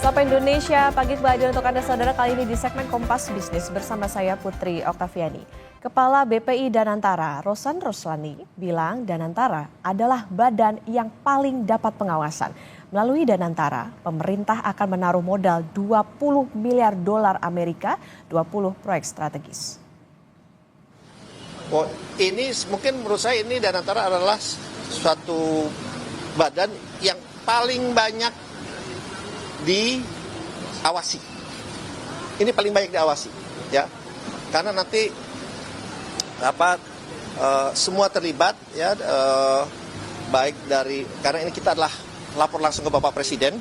Sapa Indonesia, pagi kembali untuk Anda saudara kali ini di segmen Kompas Bisnis bersama saya Putri Oktaviani. Kepala BPI Danantara, Rosan Roslani, bilang Danantara adalah badan yang paling dapat pengawasan. Melalui Danantara, pemerintah akan menaruh modal 20 miliar dolar Amerika, 20 proyek strategis. Oh, ini mungkin menurut saya ini Danantara adalah suatu badan yang paling banyak diawasi. Ini paling banyak diawasi, ya, karena nanti semua terlibat, ya, baik dari karena ini kita adalah lapor langsung ke Bapak Presiden.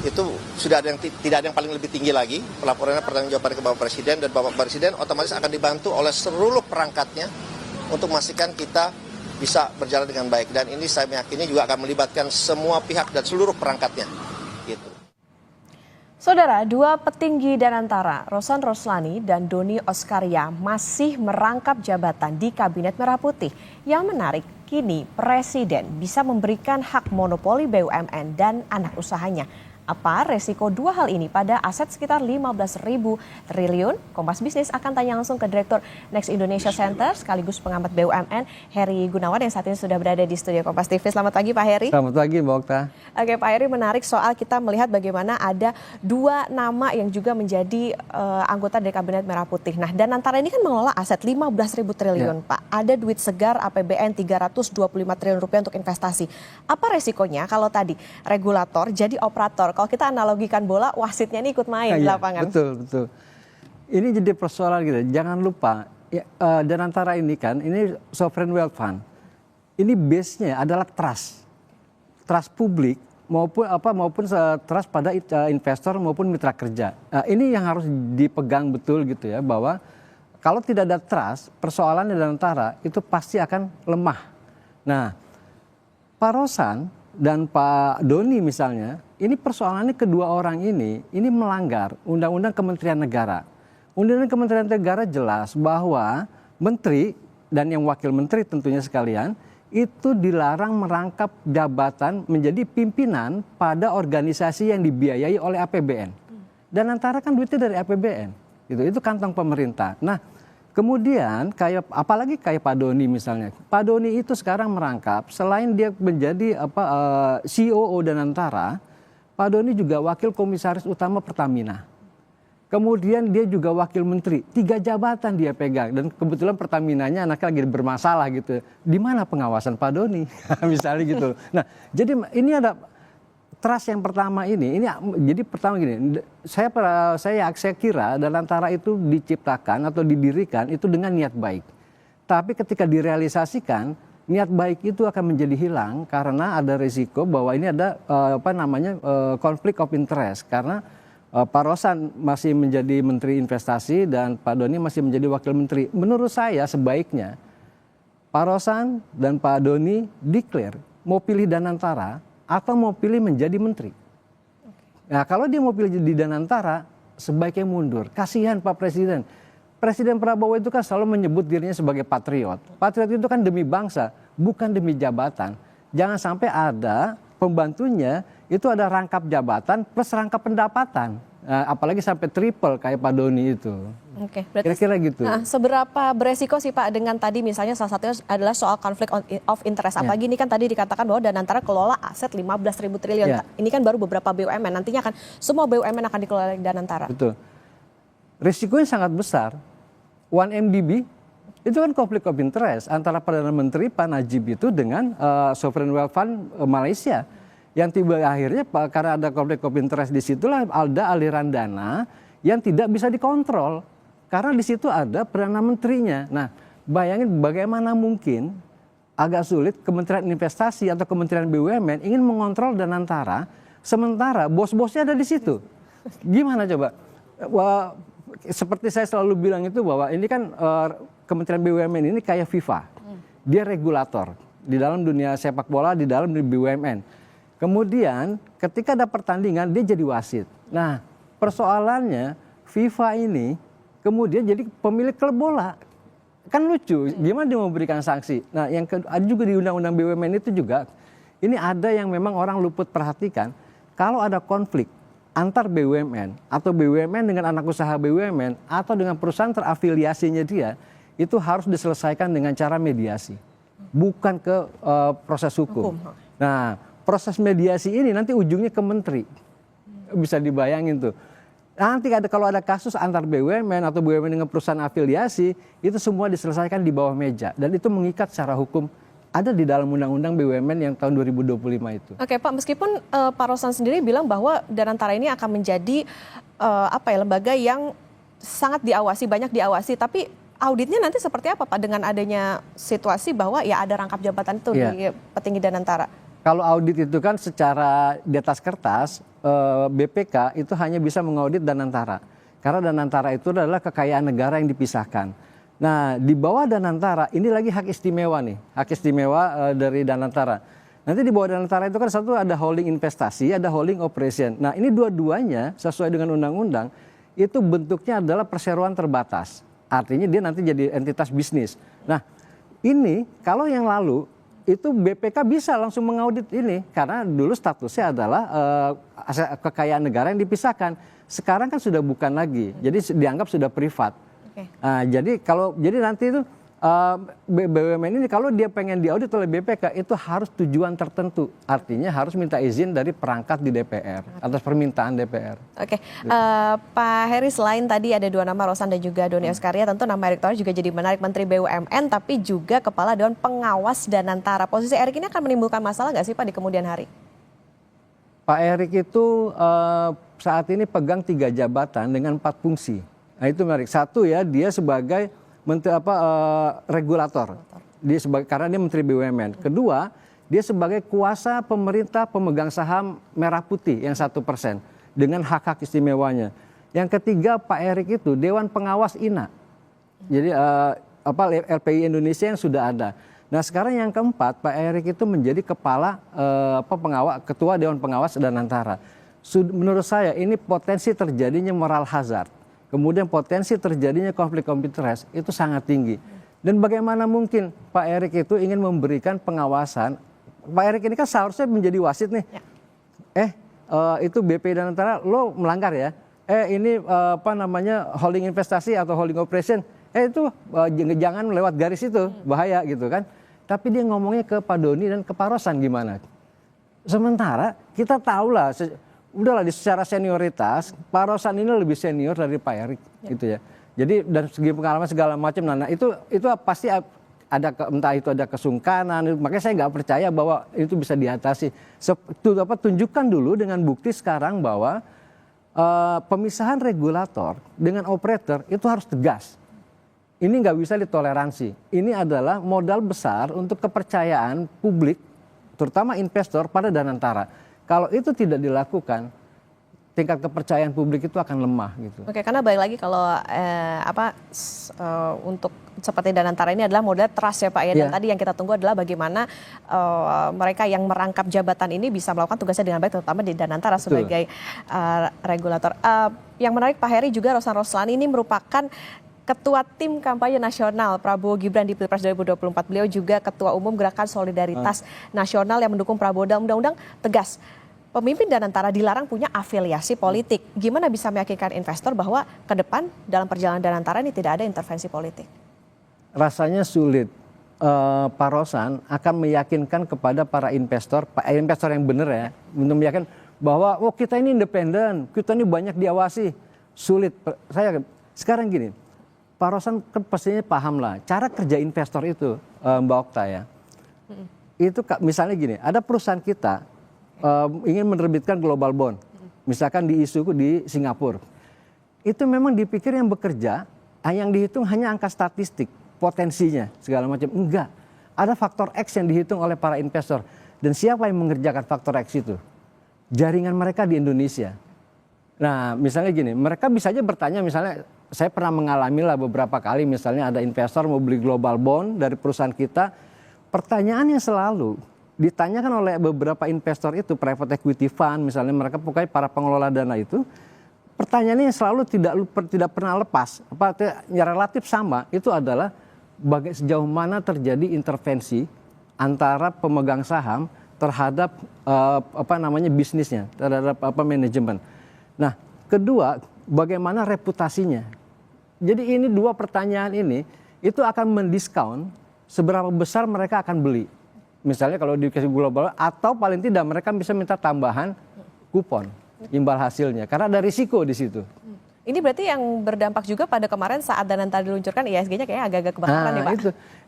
Itu sudah ada yang tidak ada yang paling lebih tinggi lagi, pelaporannya pertanggungjawaban ke Bapak Presiden, dan Bapak Presiden otomatis akan dibantu oleh seluruh perangkatnya untuk memastikan kita bisa berjalan dengan baik. Dan ini saya meyakini juga akan melibatkan semua pihak dan seluruh perangkatnya. Gitu. Saudara, dua petinggi Danantara, Rosan Roslani dan Doni Oskaria masih merangkap jabatan di Kabinet Merah Putih. Yang menarik, kini Presiden bisa memberikan hak monopoli BUMN dan anak usahanya. Apa resiko dua hal ini pada aset sekitar 15.000 triliun? Kompas Bisnis akan tanya langsung ke Direktur Next Indonesia Center sekaligus pengamat BUMN Heri Gunawan yang saat ini sudah berada di studio Kompas TV. Selamat pagi Pak Heri. Selamat pagi Mbak Okta. Oke Pak Heri, menarik soal kita melihat bagaimana ada dua nama yang juga menjadi anggota dari Kabinet Merah Putih. Nah, Danantara ini kan mengelola aset 15.000 triliun ya. Pak. Ada duit segar APBN 325 triliun rupiah untuk investasi. Apa resikonya kalau tadi regulator jadi operator? Kalau kita analogikan bola, wasitnya ini ikut main di lapangan. Betul. Ini jadi persoalan gitu. Jangan lupa, Danantara ini kan, ini sovereign wealth fund. Ini base-nya adalah trust publik maupun trust pada investor maupun mitra kerja. Ini yang harus dipegang betul gitu ya, bahwa kalau tidak ada trust, persoalan Danantara itu pasti akan lemah. Nah, Pak Rosan dan Pak Doni misalnya, ini persoalannya kedua orang ini melanggar Undang-Undang Kementerian Negara. Undang-Undang Kementerian Negara jelas bahwa menteri dan yang wakil menteri tentunya sekalian itu dilarang merangkap jabatan menjadi pimpinan pada organisasi yang dibiayai oleh APBN. Danantara kan duitnya dari APBN, itu kantong pemerintah. Nah, kemudian apalagi kayak Pak Doni misalnya. Pak Doni itu sekarang merangkap, selain dia menjadi COO Danantara, Pak Doni juga wakil komisaris utama Pertamina. Kemudian dia juga wakil menteri, 3 jabatan dia pegang, dan kebetulan Pertaminanya anaknya lagi bermasalah gitu. Di mana pengawasan Pak Doni? Misalnya gitu. Nah, jadi ini ada trust yang pertama ini jadi pertama gini, saya kira Danantara itu diciptakan atau didirikan itu dengan niat baik. Tapi ketika direalisasikan, niat baik itu akan menjadi hilang karena ada risiko bahwa ini ada konflik of interest, karena Pak Rosan masih menjadi Menteri Investasi dan Pak Doni masih menjadi Wakil Menteri. Menurut saya sebaiknya Pak Rosan dan Pak Doni declare mau pilih Danantara atau mau pilih menjadi menteri. Nah, kalau dia mau pilih di Danantara, sebaiknya mundur. Kasihan Pak Presiden. Presiden Prabowo itu kan selalu menyebut dirinya sebagai patriot. Patriot itu kan demi bangsa, bukan demi jabatan. Jangan sampai ada pembantunya itu ada rangkap jabatan plus rangkap pendapatan. Apalagi sampai triple kayak Pak Doni itu. Oke, berarti kira-kira gitu. Seberapa beresiko sih Pak dengan tadi misalnya salah satunya adalah soal konflik of interest. Apalagi ini kan tadi dikatakan bahwa Danantara kelola aset 15.000 triliun. Ya. Ini kan baru beberapa BUMN, nantinya akan semua BUMN akan dikelola oleh Danantara. Betul. Risikonya sangat besar. 1MDB itu kan konflik of interest antara Perdana Menteri Pak Najib itu dengan Sovereign Wealth Fund Malaysia. Yang tiba akhirnya karena ada konflik of interest di situlah ada aliran dana yang tidak bisa dikontrol. Karena di situ ada Perdana Menterinya. Nah, bayangin bagaimana mungkin agak sulit Kementerian Investasi atau Kementerian BUMN ingin mengontrol Danantara, sementara bos-bosnya ada di situ. Gimana coba? Wah, seperti saya selalu bilang itu bahwa ini kan Kementerian BUMN ini kayak FIFA. Dia regulator di dalam dunia sepak bola, di dalam BUMN. Kemudian ketika ada pertandingan dia jadi wasit. Nah, persoalannya FIFA ini kemudian jadi pemilik klub bola. Kan lucu, gimana dia memberikan sanksi? Nah, yang ada juga di Undang-Undang BUMN itu juga, ini ada yang memang orang luput perhatikan. Kalau ada konflik antar BUMN atau BUMN dengan anak usaha BUMN atau dengan perusahaan terafiliasinya dia itu harus diselesaikan dengan cara mediasi, bukan ke proses hukum. Nah, proses mediasi ini nanti ujungnya ke menteri, bisa dibayangin tuh. Nanti kalau ada kasus antar BUMN atau BUMN dengan perusahaan afiliasi, itu semua diselesaikan di bawah meja dan itu mengikat secara hukum. Ada di dalam Undang-Undang BUMN yang tahun 2025 itu. Oke Pak, meskipun Pak Rosan sendiri bilang bahwa Danantara ini akan menjadi lembaga yang sangat diawasi, banyak diawasi, tapi auditnya nanti seperti apa Pak dengan adanya situasi bahwa ya ada rangkap jabatan itu di petinggi Danantara? Kalau audit itu kan secara di atas kertas, BPK itu hanya bisa mengaudit Danantara. Karena Danantara itu adalah kekayaan negara yang dipisahkan. Nah, di bawah Danantara, ini lagi hak istimewa nih, hak istimewa dari Danantara. Nanti di bawah Danantara itu kan satu ada holding investasi, ada holding operation. Nah, ini dua-duanya sesuai dengan undang-undang, itu bentuknya adalah perseroan terbatas. Artinya dia nanti jadi entitas bisnis. Nah, ini kalau yang lalu, itu BPK bisa langsung mengaudit ini. Karena dulu statusnya adalah kekayaan negara yang dipisahkan. Sekarang kan sudah bukan lagi, jadi dianggap sudah privat. Nah, jadi nanti itu BUMN ini kalau dia pengen diaudit oleh BPK itu harus tujuan tertentu, artinya harus minta izin dari perangkat di DPR atas permintaan DPR. Oke, Pak Heri, selain tadi ada dua nama Rosan dan juga Doni Oskaria, tentu nama Erick Thohir juga jadi menarik, Menteri BUMN tapi juga Kepala Dewan Pengawas Danantara. Posisi Erick ini akan menimbulkan masalah nggak sih Pak di kemudian hari? Pak Erick itu saat ini pegang 3 jabatan dengan 4 fungsi. Nah itu menarik. Satu ya, dia sebagai regulator, karena dia Menteri BUMN. Kedua, dia sebagai kuasa pemerintah pemegang saham Merah Putih yang 1% dengan hak-hak istimewanya. Yang ketiga, Pak Erick itu Dewan Pengawas INA. Jadi LPI Indonesia yang sudah ada. Nah sekarang yang keempat, Pak Erick itu menjadi ketua Dewan Pengawas Danantara. Menurut saya ini potensi terjadinya moral hazard. Kemudian potensi terjadinya konflik of interest itu sangat tinggi. Dan bagaimana mungkin Pak Erick itu ingin memberikan pengawasan. Pak Erick ini kan seharusnya menjadi wasit nih. Itu BP Danantara lo melanggar ya. Ini holding investasi atau holding operation. Itu jangan lewat garis itu, bahaya gitu kan. Tapi dia ngomongnya ke Pak Doni dan ke Pak Rosan gimana. Sementara kita tahu lah, udahlah secara senioritas Pak Rosan ini lebih senior dari Pak Erick gitu ya. Jadi dan segi pengalaman segala macam, nah itu pasti ada entah itu ada kesungkanan, makanya saya nggak percaya bahwa itu bisa diatasi. Tunjukkan dulu dengan bukti sekarang bahwa pemisahan regulator dengan operator itu harus tegas. Ini nggak bisa ditoleransi. Ini adalah modal besar untuk kepercayaan publik, terutama investor pada Danantara. Kalau itu tidak dilakukan, tingkat kepercayaan publik itu akan lemah gitu. Oke, karena balik lagi kalau untuk seperti Danantara ini adalah model trust ya Pak ya. Dan tadi yang kita tunggu adalah bagaimana mereka yang merangkap jabatan ini bisa melakukan tugasnya dengan baik, terutama di Danantara sebagai regulator. Yang menarik Pak Heri juga Rosan Roslani ini merupakan Ketua Tim Kampanye Nasional Prabowo Gibran di Pilpres 2024. Beliau juga Ketua Umum Gerakan Solidaritas Nasional yang mendukung Prabowo. Dalam undang-undang tegas, pemimpin Danantara dilarang punya afiliasi politik. Gimana bisa meyakinkan investor bahwa ke depan dalam perjalanan Danantara ini tidak ada intervensi politik? Rasanya sulit. Pak Rosan akan meyakinkan kepada para investor yang benar ya, untuk meyakinkan bahwa kita ini independen, kita ini banyak diawasi. Sulit. Sekarang gini, Pak Rosan kan pastinya paham lah cara kerja investor itu, Mbak Okta ya. Itu misalnya gini, ada perusahaan kita ingin menerbitkan global bond, misalkan diisu di Singapura. Itu memang dipikir yang bekerja, yang dihitung hanya angka statistik, potensinya segala macam. Enggak, ada faktor X yang dihitung oleh para investor. Dan siapa yang mengerjakan faktor X itu? Jaringan mereka di Indonesia. Nah misalnya gini, mereka bisa aja bertanya, misalnya saya pernah mengalami lah beberapa kali, misalnya ada investor mau beli global bond dari perusahaan kita. Pertanyaannya selalu ditanyakan oleh beberapa investor itu, private equity fund misalnya, mereka pokoknya para pengelola dana itu, pertanyaannya selalu tidak pernah lepas, relatif sama, itu adalah sejauh mana terjadi intervensi antara pemegang saham terhadap bisnisnya, terhadap manajemen. Nah, kedua, bagaimana reputasinya? Jadi ini dua pertanyaan ini itu akan mendiskon seberapa besar mereka akan beli. Misalnya kalau di kasih global, atau paling tidak mereka bisa minta tambahan kupon imbal hasilnya karena ada risiko di situ. Ini berarti yang berdampak juga pada kemarin saat Dananta diluncurkan ISG-nya kayaknya agak-agak kebakaran ya Pak.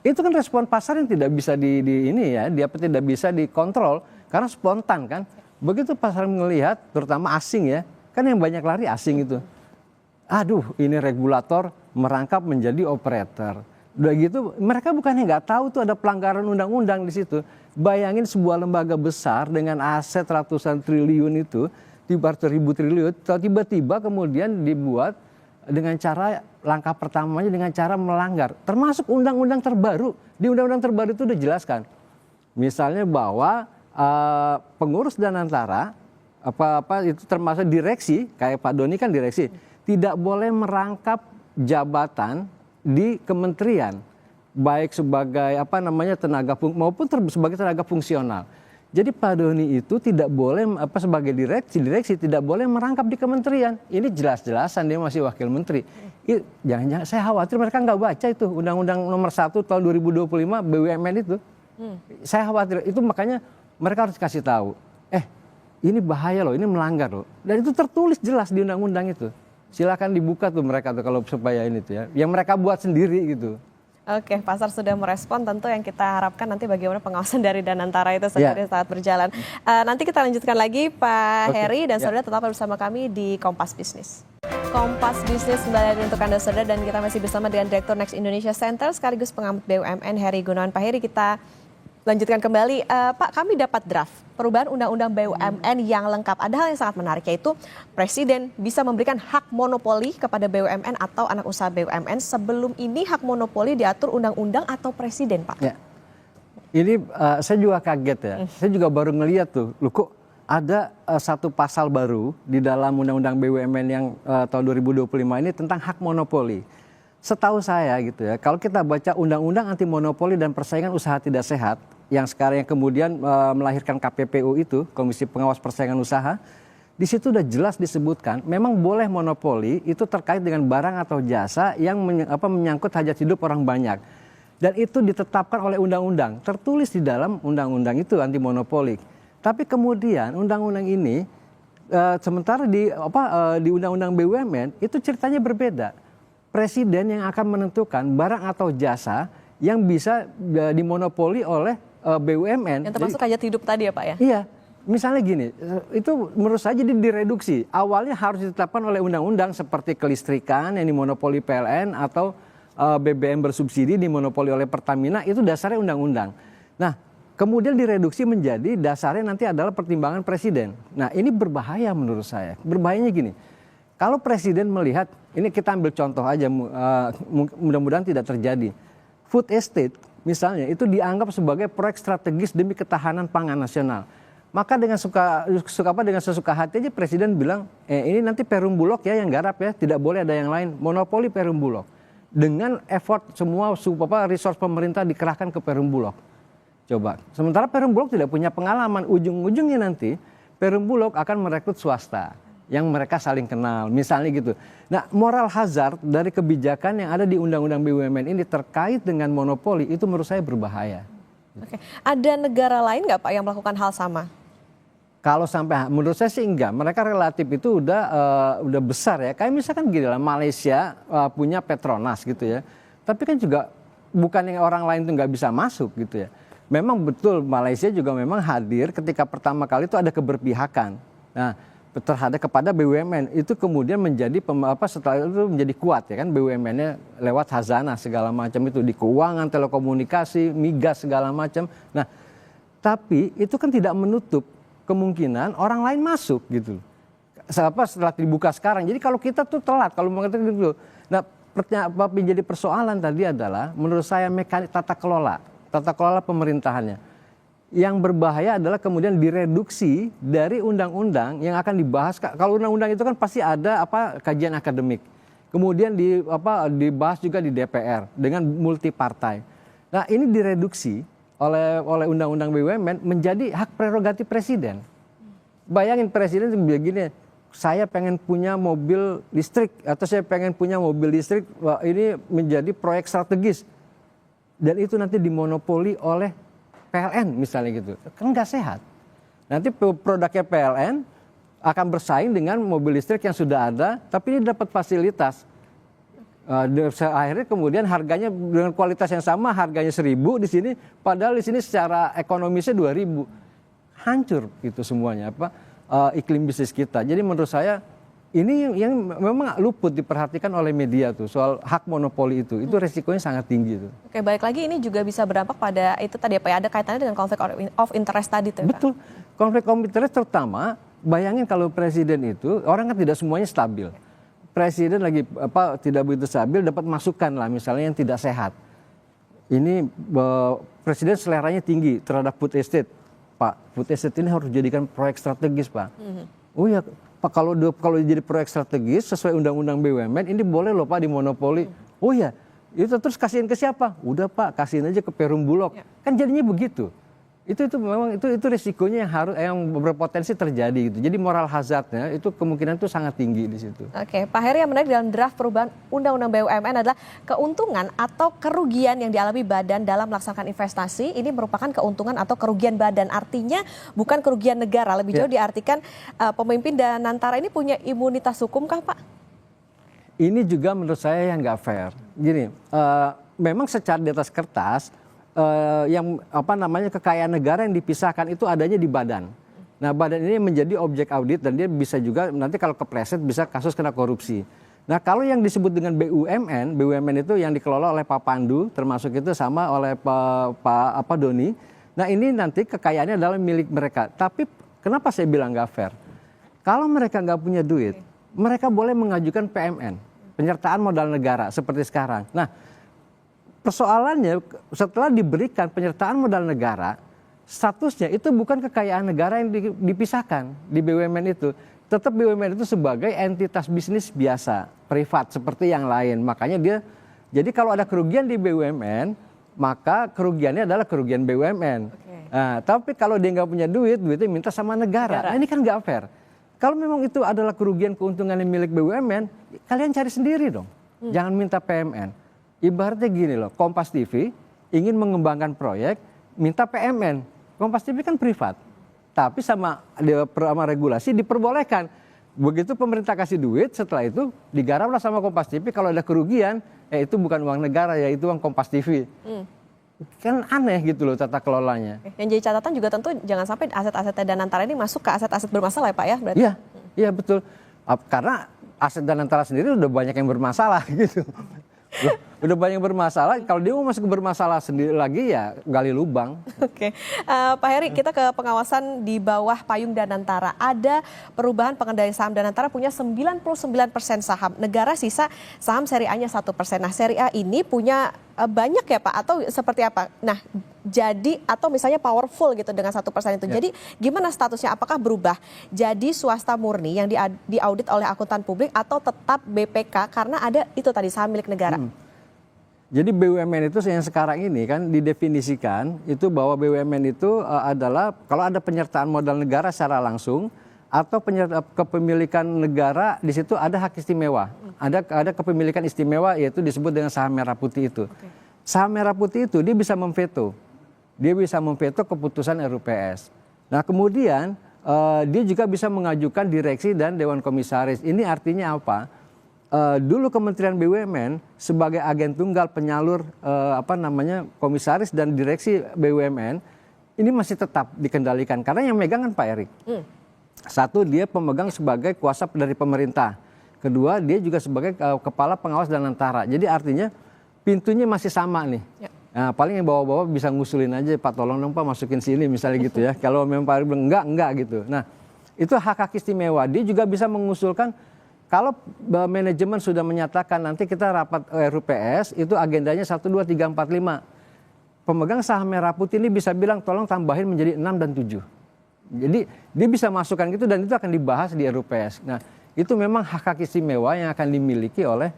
Itu kan respon pasar yang tidak bisa dia tidak bisa dikontrol karena spontan kan. Begitu pasar melihat, terutama asing ya, kan yang banyak lari asing itu. Aduh, ini regulator merangkap menjadi operator. Udah gitu, mereka bukannya nggak tahu tuh ada pelanggaran undang-undang di situ. Bayangin sebuah lembaga besar dengan aset ratusan triliun itu, ribu triliun, tiba-tiba kemudian dibuat dengan cara langkah pertamanya dengan cara melanggar. Termasuk undang-undang terbaru. Di undang-undang terbaru itu udah jelaskan. Misalnya bahwa pengurus Danantara apa itu termasuk direksi, kayak Pak Doni kan direksi, tidak boleh merangkap jabatan di kementerian, baik sebagai tenaga maupun sebagai tenaga fungsional. Jadi Pak Doni itu tidak boleh sebagai direksi tidak boleh merangkap di kementerian. Ini jelas-jelasan dia masih wakil menteri. Jangan-jangan saya khawatir mereka nggak baca itu Undang-Undang Nomor 1 tahun 2025 BUMN itu. Saya khawatir itu, makanya mereka harus kasih tahu. Ini bahaya loh, ini melanggar loh. Dan itu tertulis jelas di undang-undang itu. Silakan dibuka tuh mereka tuh kalau supaya ini tuh ya. Yang mereka buat sendiri gitu. Oke, pasar sudah merespon, tentu yang kita harapkan nanti bagaimana pengawasan dari Danantara itu sendiri saat berjalan. Nanti kita lanjutkan lagi Pak Heri dan saudara tetap bersama kami di Kompas Bisnis. Kompas Bisnis kembali untuk Anda saudara, dan kita masih bersama dengan Direktur Next Indonesia Center sekaligus pengamat BUMN Heri Gunawan. Pak Heri, kita lanjutkan kembali. Pak, kami dapat draft perubahan Undang-Undang BUMN yang lengkap. Ada hal yang sangat menarik, yaitu Presiden bisa memberikan hak monopoli kepada BUMN atau anak usaha BUMN. Sebelum ini hak monopoli diatur Undang-Undang atau Presiden, Pak? Ya. Ini saya juga kaget ya. Saya juga baru ngeliat tuh, loh kok ada satu pasal baru di dalam Undang-Undang BUMN yang tahun 2025 ini tentang hak monopoli. Setahu saya gitu ya, kalau kita baca Undang-Undang Anti Monopoli dan Persaingan Usaha Tidak Sehat, yang sekarang yang kemudian melahirkan KPPU itu, Komisi Pengawas Persaingan Usaha, di situ udah jelas disebutkan, memang boleh monopoli itu terkait dengan barang atau jasa yang menyangkut hajat hidup orang banyak. Dan itu ditetapkan oleh undang-undang, tertulis di dalam undang-undang itu anti monopoli. Tapi kemudian undang-undang ini, sementara di undang-undang BUMN, itu ceritanya berbeda. Presiden yang akan menentukan barang atau jasa yang bisa dimonopoli oleh BUMN. Yang termasuk hajat hidup tadi ya Pak ya? Iya, misalnya gini, itu menurut saya jadi direduksi. Awalnya harus ditetapkan oleh undang-undang seperti kelistrikan yang dimonopoli PLN atau BBM bersubsidi dimonopoli oleh Pertamina, itu dasarnya undang-undang. Nah, kemudian direduksi menjadi dasarnya nanti adalah pertimbangan presiden. Nah, ini berbahaya menurut saya. Berbahayanya gini, kalau presiden melihat, ini kita ambil contoh aja, mudah-mudahan tidak terjadi. Food estate misalnya itu dianggap sebagai proyek strategis demi ketahanan pangan nasional. Maka dengan dengan sesuka hati aja presiden bilang, ini nanti Perum Bulog ya yang garap ya, tidak boleh ada yang lain, monopoli Perum Bulog. Dengan effort semua resource pemerintah dikerahkan ke Perum Bulog. Coba, sementara Perum Bulog tidak punya pengalaman, ujung-ujungnya nanti Perum Bulog akan merekrut swasta yang mereka saling kenal, misalnya gitu. Nah, moral hazard dari kebijakan yang ada di Undang-Undang BUMN ini terkait dengan monopoli itu menurut saya berbahaya. Oke. Ada negara lain nggak Pak yang melakukan hal sama? Kalau sampai, menurut saya sih enggak. Mereka relatif itu udah besar ya. Kayak misalkan gini lah, Malaysia punya Petronas gitu ya. Tapi kan juga bukan yang orang lain tuh nggak bisa masuk gitu ya. Memang betul Malaysia juga memang hadir ketika pertama kali itu ada keberpihakan. Nah, terhadap kepada BUMN itu kemudian menjadi setelah itu menjadi kuat ya kan, BUMN-nya lewat khazanah segala macam itu di keuangan, telekomunikasi, migas segala macam. Nah, tapi itu kan tidak menutup kemungkinan orang lain masuk gitu. Setelah dibuka sekarang. Jadi kalau kita tuh telat kalau mengatakan gitu. Nah, menjadi persoalan tadi adalah menurut saya mekanik tata kelola pemerintahannya. Yang berbahaya adalah kemudian direduksi dari undang-undang yang akan dibahas. Kalau undang-undang itu kan pasti ada kajian akademik. Kemudian dibahas juga di DPR dengan multi partai. Nah, ini direduksi oleh undang-undang BUMN menjadi hak prerogatif presiden. Bayangin presiden begini, saya pengen punya mobil listrik atau saya pengen punya mobil listrik, wah, ini menjadi proyek strategis dan itu nanti dimonopoli oleh PLN misalnya gitu, kan nggak sehat. Nanti produknya PLN akan bersaing dengan mobil listrik yang sudah ada, tapi ini dapat fasilitas. Akhirnya kemudian harganya dengan kualitas yang sama, harganya 1.000 di sini, padahal di sini secara ekonomisnya 2.000, hancur gitu semuanya iklim bisnis kita. Jadi menurut saya ini yang memang luput diperhatikan oleh media tuh soal hak monopoli itu resikonya sangat tinggi tuh. Oke, baik lagi ini juga bisa berdampak pada itu tadi Pak ya, ada kaitannya dengan konflik of interest tadi tuh Pak. Betul, konflik of interest terutama bayangin kalau presiden itu orang kan tidak semuanya stabil. Presiden lagi tidak begitu stabil dapat masukan lah misalnya yang tidak sehat. Ini presiden seleranya tinggi terhadap food estate. Pak, food estate ini harus dijadikan proyek strategis, Pak. Oh ya, Pak, kalau jadi proyek strategis sesuai undang-undang BUMN ini boleh loh Pak dimonopoli. Oh ya, itu terus kasihin ke siapa? Udah Pak, kasihin aja ke Perum Bulog. Kan jadinya begitu. Itu memang itu risikonya yang berpotensi terjadi gitu. Jadi moral hazardnya itu kemungkinan itu sangat tinggi di situ. Oke, Pak Heri, yang menarik dalam draft perubahan Undang-Undang BUMN adalah keuntungan atau kerugian yang dialami badan dalam melaksanakan investasi ini merupakan keuntungan atau kerugian badan. Artinya bukan kerugian negara. Lebih jauh diartikan pemimpin Danantara ini punya imunitas hukum kah Pak? Ini juga menurut saya yang nggak fair. Gini, memang secara di atas kertas yang kekayaan negara yang dipisahkan itu adanya di badan. Nah, badan ini menjadi objek audit dan dia bisa juga nanti kalau kepleset bisa kasus kena korupsi. Nah, kalau yang disebut dengan BUMN itu yang dikelola oleh Pak Pandu, termasuk itu sama oleh Pak Doni. Nah, ini nanti kekayaannya adalah milik mereka. Tapi kenapa saya bilang nggak fair? Kalau mereka nggak punya duit, mereka boleh mengajukan PMN, penyertaan modal negara seperti sekarang. Nah, persoalannya setelah diberikan penyertaan modal negara, statusnya itu bukan kekayaan negara yang dipisahkan di BUMN itu. Tetap BUMN itu sebagai entitas bisnis biasa, privat seperti yang lain. Makanya jadi kalau ada kerugian di BUMN, maka kerugiannya adalah kerugian BUMN. Nah, tapi kalau dia nggak punya duitnya minta sama negara. Nah, ini kan nggak fair. Kalau memang itu adalah kerugian keuntungan yang milik BUMN, kalian cari sendiri dong. Jangan minta PMN. Ibaratnya gini loh, Kompas TV ingin mengembangkan proyek, minta PMN. Kompas TV kan privat, tapi sama regulasi diperbolehkan. Begitu pemerintah kasih duit, setelah itu digaraplah sama Kompas TV. Kalau ada kerugian, itu bukan uang negara ya, itu uang Kompas TV. Kan aneh gitu loh tata kelolanya. Yang jadi catatan juga tentu jangan sampai aset-aset Danantara ini masuk ke aset-aset bermasalah ya Pak ya? Berarti? Iya betul. Karena aset Danantara sendiri udah banyak yang bermasalah gitu. Udah banyak bermasalah, kalau dia mau masuk ke bermasalah sendiri lagi ya gali lubang. Oke, Pak Heri, kita ke pengawasan di bawah payung Danantara. Ada perubahan pengendalian saham Danantara punya 99% saham. Negara sisa saham seri A-nya 1%. Nah, seri A ini punya banyak ya Pak atau seperti apa? Nah, jadi atau misalnya powerful gitu dengan 1% itu. Jadi gimana statusnya? Apakah berubah jadi swasta murni yang diaudit oleh akuntan publik atau tetap BPK karena ada itu tadi saham milik negara? Jadi BUMN itu yang sekarang ini kan didefinisikan itu bahwa BUMN itu adalah kalau ada penyertaan modal negara secara langsung atau kepemilikan negara, di situ ada hak istimewa. Ada kepemilikan istimewa yaitu disebut dengan saham merah putih itu. Saham merah putih itu dia bisa memveto. Dia bisa memveto keputusan RUPS. Nah, kemudian dia juga bisa mengajukan direksi dan dewan komisaris. Ini artinya apa? Dulu Kementerian BUMN sebagai agen tunggal penyalur komisaris dan direksi BUMN ini masih tetap dikendalikan karena yang megang kan Pak Erik. Satu, dia pemegang sebagai kuasa dari pemerintah. Kedua, dia juga sebagai kepala pengawas Danantara. Jadi artinya pintunya masih sama nih. Nah, paling yang bawa-bawa bisa ngusulin aja, Pak tolong dong Pak masukin sini misalnya gitu ya. Kalau memang Pak Erik bilang enggak gitu. Nah, itu hak-hak istimewa. Dia juga bisa mengusulkan. Kalau manajemen sudah menyatakan nanti kita rapat RUPS itu agendanya 1, 2, 3, 4, 5. Pemegang saham merah putih ini bisa bilang tolong tambahin menjadi 6 dan 7. Jadi dia bisa masukkan gitu dan itu akan dibahas di RUPS. Nah, itu memang hak-hak istimewa yang akan dimiliki oleh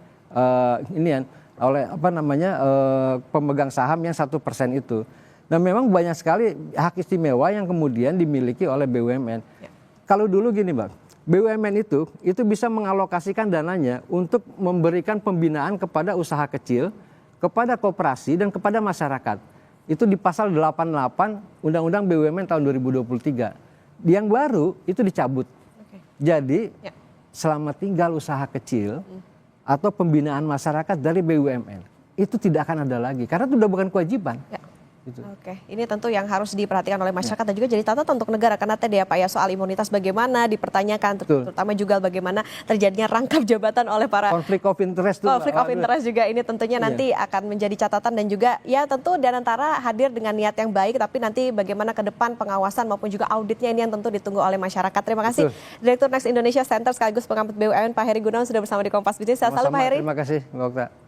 pemegang saham yang 1% itu. Nah, memang banyak sekali hak istimewa yang kemudian dimiliki oleh BUMN. Kalau dulu gini, Mbak. BUMN itu bisa mengalokasikan dananya untuk memberikan pembinaan kepada usaha kecil, kepada koperasi dan kepada masyarakat. Itu di pasal 88 Undang-Undang BUMN tahun 2023. Yang baru itu dicabut. Jadi selama tinggal usaha kecil atau pembinaan masyarakat dari BUMN itu tidak akan ada lagi karena itu sudah bukan kewajiban. Gitu. Oke, ini tentu yang harus diperhatikan oleh masyarakat dan juga jadi catatan untuk negara karena tadi ya Pak ya soal imunitas bagaimana dipertanyakan terutama juga bagaimana terjadinya rangkap jabatan oleh para konflik of interest tuh. Konflik of interest juga ini tentunya nanti akan menjadi catatan dan juga ya tentu Danantara hadir dengan niat yang baik tapi nanti bagaimana ke depan pengawasan maupun juga auditnya ini yang tentu ditunggu oleh masyarakat. Terima kasih Direktur Next Indonesia Center sekaligus pengamat BUMN Pak Heri Gunawan sudah bersama di Kompas Bisnis. Selamat Pak Heri. Terima kasih Mbak Okta.